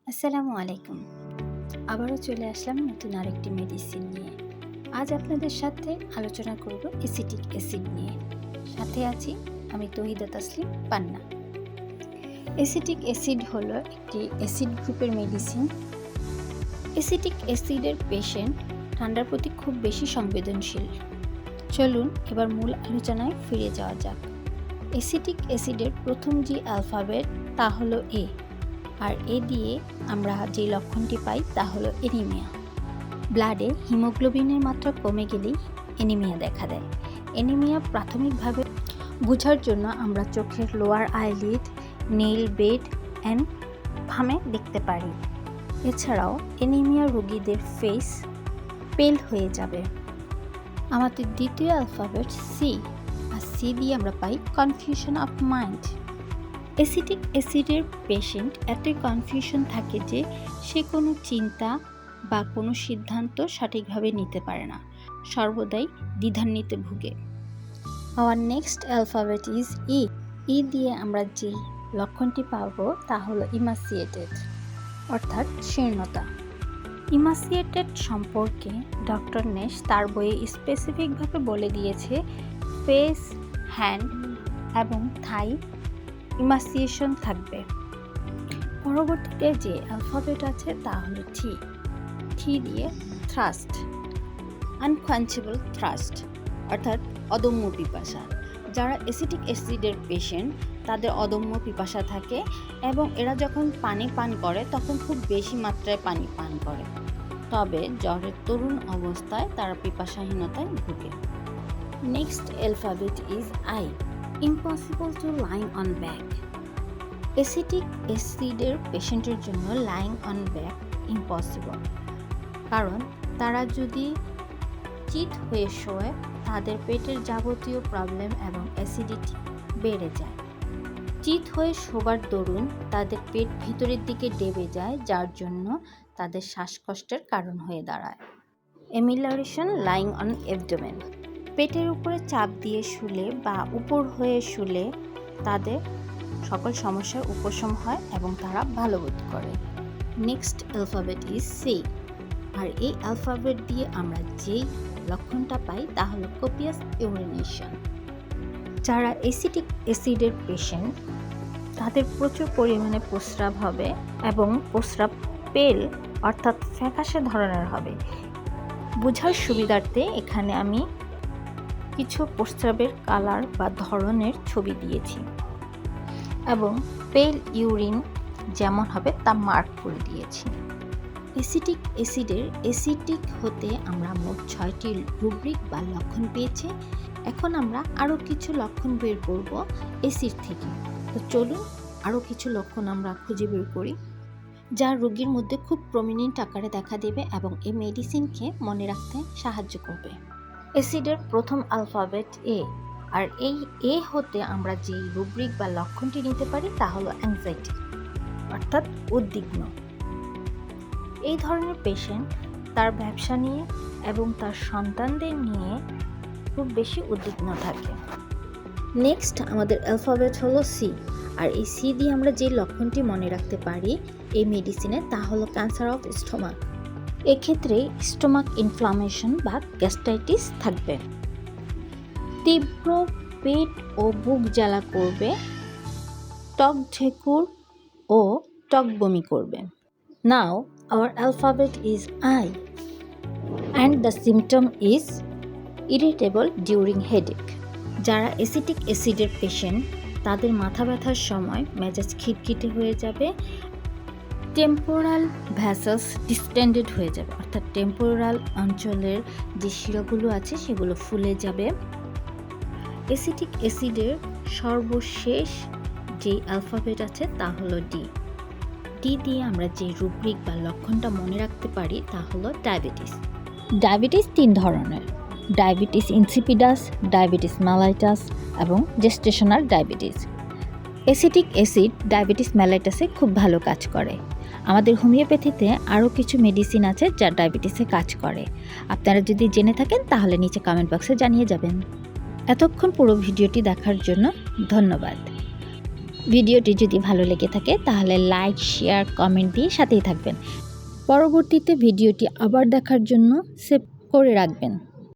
আসসালামু আলাইকুম। আবারও চলে আসলাম নতুন আরেকটি মেডিসিন নিয়ে। আজ আপনাদের সাথে আলোচনা করব অ্যাসিটিক অ্যাসিড নিয়ে। সাথে আছি আমি তহিদা তাসলিম পান্না। অ্যাসিটিক অ্যাসিড হলো একটি অ্যাসিড গ্রুপের মেডিসিন। অ্যাসিটিক অ্যাসিডের পেশেন্ট ঠান্ডার প্রতি খুব বেশি সংবেদনশীল। চলুন এবার মূল আলোচনায় ফিরে যাওয়া যাক। অ্যাসিটিক অ্যাসিডের প্রথম যে অ্যালফাবেট তা হলো এ, আর এ দিয়ে আমরা যে লক্ষণটি পাই তা হলো অ্যানিমিয়া। ব্লাডে হিমোগ্লোবিনের মাত্রা কমে গেলেই অ্যানিমিয়া দেখা দেয়। অ্যানিমিয়া প্রাথমিকভাবে বোঝার জন্য আমরা চোখের lower eyelid, nail bed and ফামে দেখতে পারি। এছাড়াও অ্যানিমিয়া রোগীদের ফেস পেল হয়ে যাবে। আমাদের দ্বিতীয় অ্যালফাবেট সি, আর সি দিয়ে আমরা পাই কনফিউশন অফ মাইন্ড। অ্যাসিটিক অ্যাসিডের পেশেন্ট এতই কনফিউশন থাকে যে সে কোনো চিন্তা বা কোনো সিদ্ধান্ত সঠিকভাবে নিতে পারে না, সর্বদাই দ্বিধান্বিতে ভুগে। আওয়ার নেক্সট অ্যালফাবেট ইজ ই। ই দিয়ে আমরা যে লক্ষণটি পাব তা হলো ইমাসিয়েটেড, অর্থাৎ শীর্ণতা। ইমাসিয়েটেড সম্পর্কে ডক্টর নেশ তার বইয়ে স্পেসিফিকভাবে বলে দিয়েছে ফেস, হ্যান্ড এবং থাই ইমাসিয়েশন থাকবে। পরবর্তীতে যে অ্যালফাবেট আছে তা হলো টি। টি দিয়ে থ্রাস্ট, আনকোয়েঞ্চেবল থ্রাস্ট, অর্থাৎ অদম্য পিপাসা। যারা অ্যাসিটিক অ্যাসিডের পেশেন্ট তাদের অদম্য পিপাসা থাকে এবং এরা যখন পানি পান করে তখন খুব বেশি মাত্রায় পানি পান করে, তবে জ্বরের তরুণ অবস্থায় তারা পিপাসাহীনতায় ভুগে। Next alphabet is I. Impossible to lying on back. Acetic অ্যাসিডের পেশেন্টের জন্য লাইং অন ব্যাক ইম্পসিবল, কারণ তারা যদি চিত হয়ে শোয় তাদের পেটের যাবতীয় প্রবলেম এবং অ্যাসিডিটি বেড়ে যায়। চিত হয়ে শোবার দরুন তাদের পেট ভিতরের দিকে ডেবে যায়, যার জন্য তাদের শ্বাসকষ্টের কারণ হয়ে দাঁড়ায়। এমিলারেশন লাইং অন অ্যাবডোমেন। পেটের উপরে চাপ দিয়ে শুলে বা উপর হয়ে শুলে তাদের সকল সমস্যার উপশম হয় এবং তারা ভালো বোধ করে। নেক্সট অ্যালফাবেট ইজ সি, আর এই অ্যালফাবেট দিয়ে আমরা যেই লক্ষণটা পাই তা হলো কোপিয়াস ইউরিনেশন। যারা অ্যাসিটিক অ্যাসিডের পেশেন্ট তাদের প্রচুর পরিমাণে প্রস্রাব হবে এবং প্রস্রাব পেল অর্থাৎ ফ্যাকাশে ধরনের হবে। বোঝার সুবিধার্থে এখানে আমি কিছু প্রস্রাবের কালার বা ধরনের ছবি দিয়েছি এবং পেল ইউরিন যেমন হবে তা মার্ক করে দিয়েছি। অ্যাসিটিক অ্যাসিডের অ্যাসিটিক হতে আমরা মোট 6টি রুব্রিক বা লক্ষণ পেয়েছি। এখন আমরা আরও কিছু লক্ষণ বের করব অ্যাসিড থেকে। তো চলুন আরও কিছু লক্ষণ আমরা খুঁজে বের করি যা রোগীর মধ্যে খুব প্রমিনেন্ট আকারে দেখা দেবে এবং এই মেডিসিনকে মনে রাখতে সাহায্য করবে। অ্যাসিডের প্রথম অ্যালফাবেট এ, আর এই এ হতে আমরা যে রুব্রিক বা লক্ষণটি নিতে পারি তা হলো অ্যাংজাইটি, অর্থাৎ উদ্বিগ্ন। এই ধরনের পেশেন্ট তার ব্যবসা নিয়ে এবং তার সন্তানদের নিয়ে খুব বেশি উদ্বিগ্ন থাকে। নেক্সট আমাদের অ্যালফাবেট হলো সি, আর এই সি দিয়ে আমরা যে লক্ষণটি মনে রাখতে পারি এই মেডিসিনে তা হলো ক্যান্সার অফ স্টোমাক। এক্ষেত্রে স্টোমাক ইনফ্লামেশন বা গ্যাস্ট্রাইটিস থাকবে। তীব্র পেট ও বুক জ্বালা করবে, টক ঢেকুর ও টক বমি করবে। নাও our alphabet is I and the symptom is irritable during headache. যারা অ্যাসিটিক অ্যাসিডের পেশেন্ট তাদের মাথা ব্যথার সময় মেজাজ খিটখিটে হয়ে যাবে, টেম্পোরাল ভ্যাসেলস ডিস্টেন্ডেড হয়ে যাবে, অর্থাৎ টেম্পোরাল অঞ্চলের যে শিরাগুলো আছে সেগুলো ফুলে যাবে। অ্যাসিটিক অ্যাসিডের সর্বশেষ যে অ্যালফাবেট আছে তা হলো ডি। ডি দিয়ে আমরা যে রুব্রিক বা লক্ষণটা মনে রাখতে পারি তা হলো ডায়াবেটিস। ডায়াবেটিস 3 ধরনের: ডায়াবেটিস ইনসিপিডাস, ডায়াবেটিস মেলাইটাস এবং gestational diabetes. Acetic acid diabetes মেলাইটাসে খুব ভালো কাজ করে। আমাদের হোমিওপ্যাথিতে আরও কিছু মেডিসিন আছে যা ডায়াবেটিসে কাজ করে। আপনারা যদি জেনে থাকেন তাহলে নিচে কমেন্ট বক্সে জানিয়ে যাবেন। এতক্ষণ পুরো ভিডিওটি দেখার জন্য ধন্যবাদ। ভিডিওটি যদি ভালো লেগে থাকে তাহলে লাইক, শেয়ার, কমেন্ট দিয়ে সাথেই থাকবেন। পরবর্তীতে ভিডিওটি আবার দেখার জন্য সেভ করে রাখবেন।